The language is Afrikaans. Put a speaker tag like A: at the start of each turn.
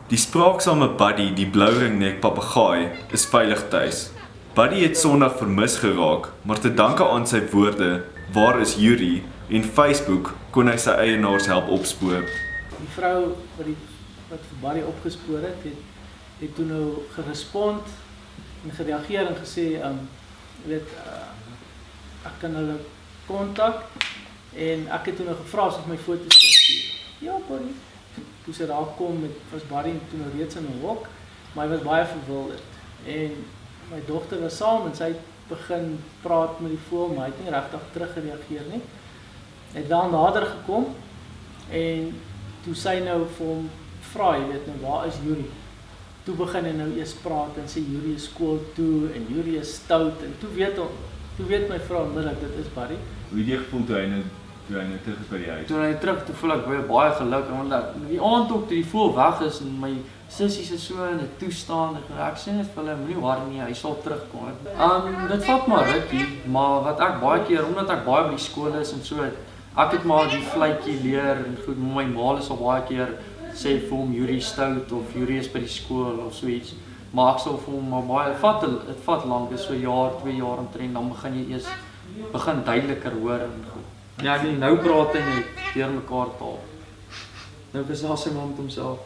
A: Die spraaksame Buddy, die blouringnek papegaai, is veilig tuis. Buddy het Sondag vermis geraak, maar te danke aan sy woorde, waar is Yuri, en Facebook kon hy sy eienaars help opspoor.
B: Die vrou wat vir Buddy opgespoor het toe nou gerespond en gereageer en gesê, ek kan hulle kontak en ek het toe nou gevra as ek my foto's kon stuur. Ja, Buddy. Toe sy daar kom, was Buddy toe nou reeds in 'n hok, maar hy was baie verwilderd. En my dogter was saam en sy het begin praat met die voël, maar hy het nie regtig teruggereageer nie. Hy het wel nader gekom en toe sy nou vir hom vra, jy weet nou, waar is Yuri? Toe begin hy nou eers praat en sê Yuri is skool toe en Yuri is stout en toe weet my vrou onmiddellik dit is Buddy.
A: Hoe het jy gevoel toe hy nou terug is by die huis?
C: Toe hy terug, toe voel ek baie gelukkig, want die aand ook toe die voël weg is en my sissies is so in 'n toestand, ek sê net vir hulle, moenie worry nie, hy sal terugkom. Dit vat maar rukkie, maar wat ek baie keer, omdat ek baie by die skool is en so, ek het maar die vletjie leer en goed, my ma is al baie keer sê vir hom Yuri stout of Yuri is by die skool of so iets. Maar ek sal vir hom maar baie, het vat lank, dis so 1 jaar, 2 jaar omtrent, dan begin jy eers duideliker hoor en goed. Ja, nou praat hy net deur mekaar taal. Nou is daar sy man met homself.